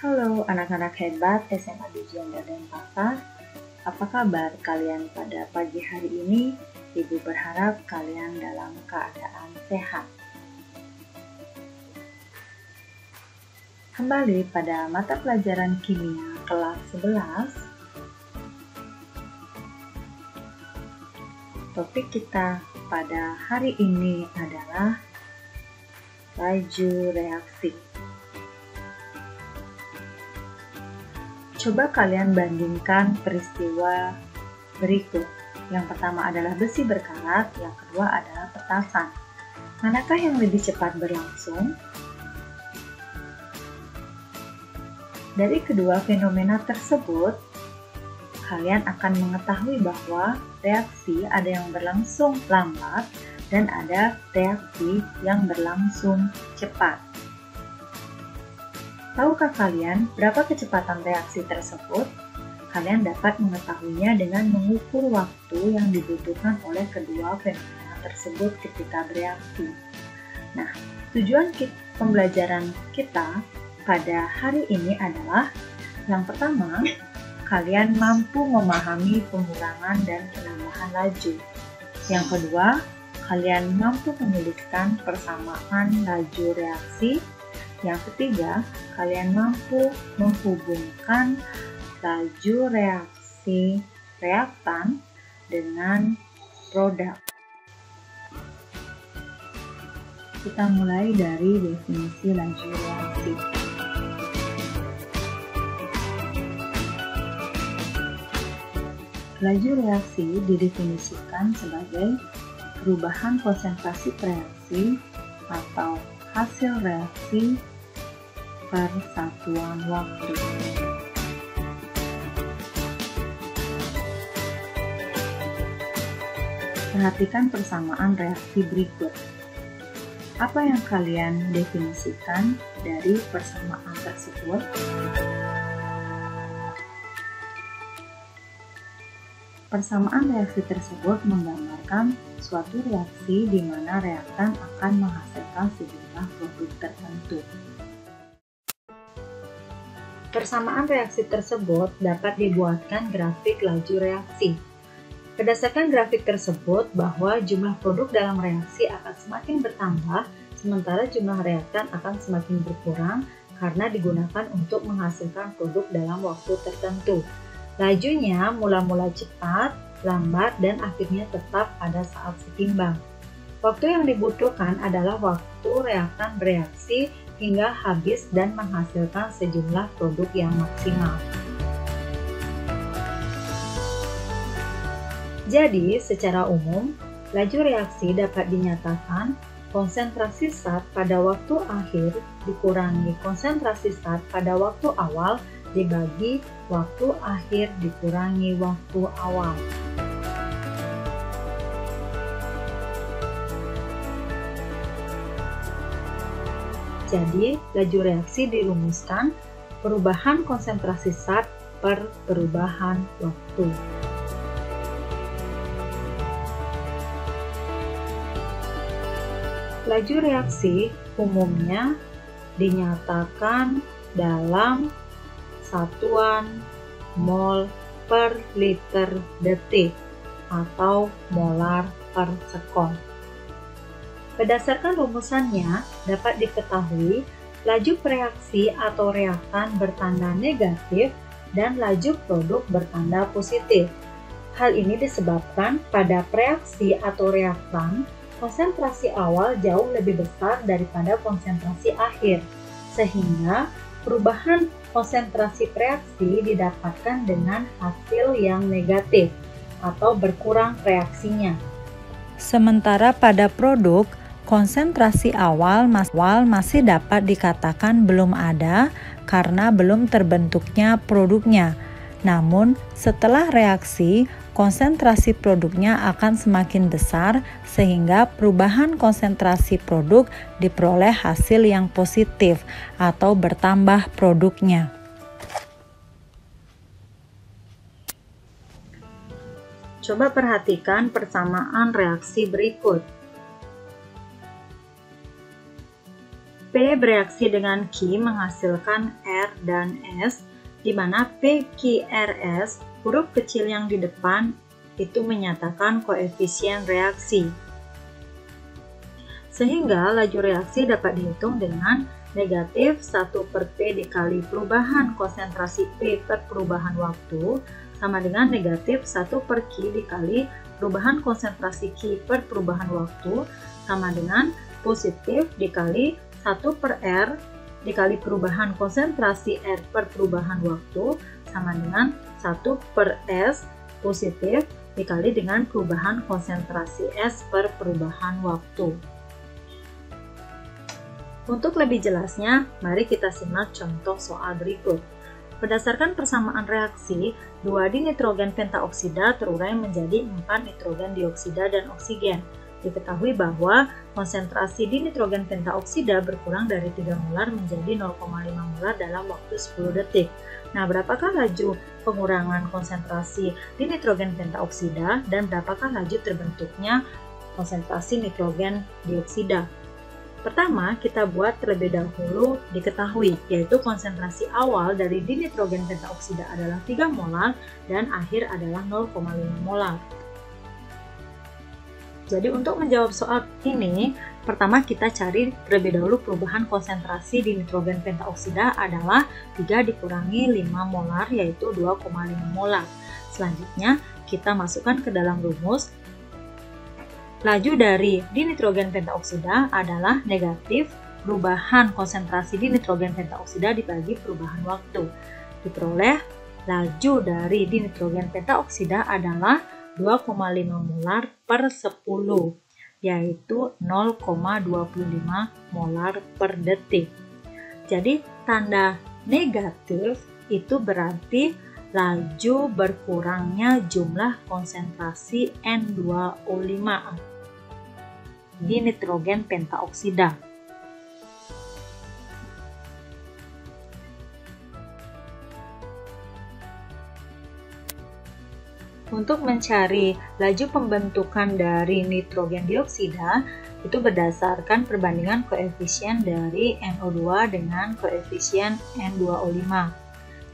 Halo anak-anak hebat SMA Juanda dan Pasar. Apa kabar kalian pada pagi hari ini? Ibu berharap kalian dalam keadaan sehat. Kembali pada mata pelajaran kimia kelas 11. Topik kita pada hari ini adalah laju reaksi. Coba kalian bandingkan peristiwa berikut. Yang pertama adalah besi berkarat, yang kedua adalah petasan. Manakah yang lebih cepat berlangsung? Dari kedua fenomena tersebut, kalian akan mengetahui bahwa reaksi ada yang berlangsung lambat dan ada reaksi yang berlangsung cepat. Tahukah kalian berapa kecepatan reaksi tersebut? Kalian dapat mengetahuinya dengan mengukur waktu yang dibutuhkan oleh kedua fenomena tersebut ketika bereaksi. Nah, tujuan pembelajaran kita pada hari ini adalah yang pertama, kalian mampu memahami pengurangan dan penambahan laju. Yang kedua, kalian mampu menuliskan persamaan laju reaksi. Yang ketiga, kalian mampu menghubungkan laju reaksi reaktan dengan produk. Kita mulai dari definisi laju reaksi. Laju reaksi didefinisikan sebagai perubahan konsentrasi reaksi atau hasil reaksi per satuan waktu. Perhatikan persamaan reaksi berikut. Apa yang kalian definisikan dari persamaan tersebut? Persamaan reaksi tersebut menggambarkan suatu reaksi di mana reaktan akan menghasilkan sejumlah produk tertentu. Persamaan reaksi tersebut dapat dibuatkan grafik laju reaksi. Berdasarkan grafik tersebut bahwa jumlah produk dalam reaksi akan semakin bertambah, sementara jumlah reaktan akan semakin berkurang karena digunakan untuk menghasilkan produk dalam waktu tertentu. Lajunya mula-mula cepat, lambat, dan akhirnya tetap pada saat setimbang. Waktu yang dibutuhkan adalah waktu reaktan bereaksi hingga habis dan menghasilkan sejumlah produk yang maksimal. Jadi, secara umum, laju reaksi dapat dinyatakan konsentrasi zat pada waktu akhir dikurangi konsentrasi zat pada waktu awal dibagi waktu akhir dikurangi waktu awal. Jadi, laju reaksi dirumuskan perubahan konsentrasi zat per perubahan waktu. Laju reaksi umumnya dinyatakan dalam satuan mol per liter detik atau molar per sekon. Berdasarkan rumusannya, dapat diketahui laju reaksi atau reaktan bertanda negatif dan laju produk bertanda positif. Hal ini disebabkan pada reaksi atau reaktan, konsentrasi awal jauh lebih besar daripada konsentrasi akhir, sehingga perubahan konsentrasi reaksi didapatkan dengan hasil yang negatif atau berkurang reaksinya. Sementara pada produk, konsentrasi awal masih dapat dikatakan belum ada karena belum terbentuknya produknya. Namun, setelah reaksi, konsentrasi produknya akan semakin besar sehingga perubahan konsentrasi produk diperoleh hasil yang positif atau bertambah produknya. Coba perhatikan persamaan reaksi berikut. P bereaksi dengan Q menghasilkan R dan S, di mana P, Q, R, S, huruf kecil yang di depan itu menyatakan koefisien reaksi. Sehingga laju reaksi dapat dihitung dengan negatif 1/P dikali perubahan konsentrasi P per perubahan waktu sama dengan negatif 1/Q dikali perubahan konsentrasi Q per perubahan waktu sama dengan positif dikali 1/R dikali perubahan konsentrasi R per perubahan waktu sama dengan 1/S positif dikali dengan perubahan konsentrasi S per perubahan waktu. Untuk lebih jelasnya, mari kita simak contoh soal berikut. Berdasarkan persamaan reaksi, 2 dinitrogen pentaoksida terurai menjadi 4 nitrogen dioksida dan oksigen. Diketahui bahwa konsentrasi dinitrogen pentaoksida berkurang dari 3 molar menjadi 0,5 molar dalam waktu 10 detik. Nah, berapakah laju pengurangan konsentrasi dinitrogen pentaoksida dan berapakah laju terbentuknya konsentrasi nitrogen dioksida? Pertama, kita buat terlebih dahulu diketahui, yaitu konsentrasi awal dari dinitrogen pentaoksida adalah 3 molar dan akhir adalah 0,5 molar. Jadi untuk menjawab soal ini, pertama kita cari terlebih dahulu perubahan konsentrasi dinitrogen pentaoksida adalah 3 dikurangi 5 molar yaitu 2,5 molar. Selanjutnya kita masukkan ke dalam rumus. Laju dari dinitrogen pentaoksida adalah negatif perubahan konsentrasi dinitrogen pentaoksida dibagi perubahan waktu. Diperoleh laju dari dinitrogen pentaoksida adalah 2,5 molar per 10, yaitu 0,25 molar per detik. Jadi tanda negatif itu berarti laju berkurangnya jumlah konsentrasi N2O5 di nitrogen pentaoksida. Untuk mencari laju pembentukan dari nitrogen dioksida, itu berdasarkan perbandingan koefisien dari NO2 dengan koefisien N2O5.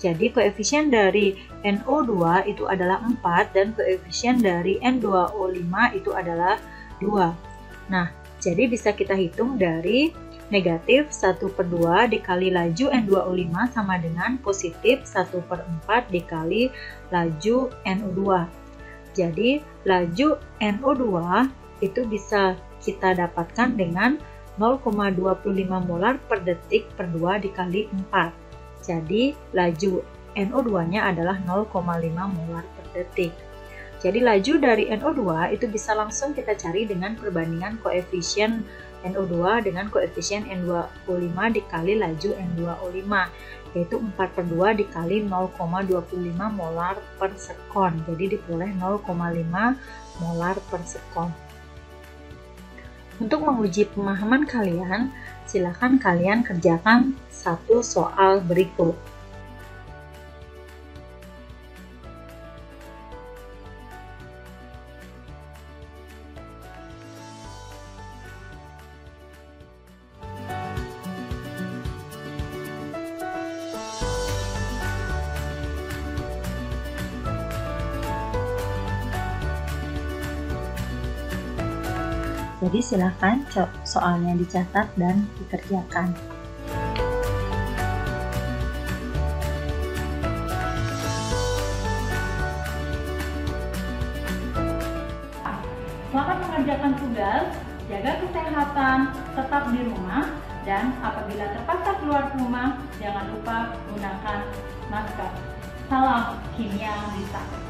Jadi koefisien dari NO2 itu adalah 4 dan koefisien dari N2O5 itu adalah 2. Nah, jadi bisa kita hitung dari negatif 1/2 dikali laju N2O5 sama dengan positif 1/4 dikali laju NO2. Jadi laju NO2 itu bisa kita dapatkan dengan 0,25 molar per detik per 2 dikali 4. Jadi laju NO2-nya adalah 0,5 molar per detik. Jadi laju dari NO2 itu bisa langsung kita cari dengan perbandingan koefisien NO2 dengan koefisien N2O5 dikali laju N2O5, yaitu 4/2 dikali 0,25 molar per sekon. Jadi diperoleh 0,5 molar per sekon. Untuk menguji pemahaman kalian, silakan kalian kerjakan satu soal berikut. Jadi silakan soalnya dicatat dan dikerjakan. Selamat mengerjakan tugas, jaga kesehatan, tetap di rumah, dan apabila terpaksa keluar rumah, jangan lupa gunakan masker. Salam Kimia Lisa.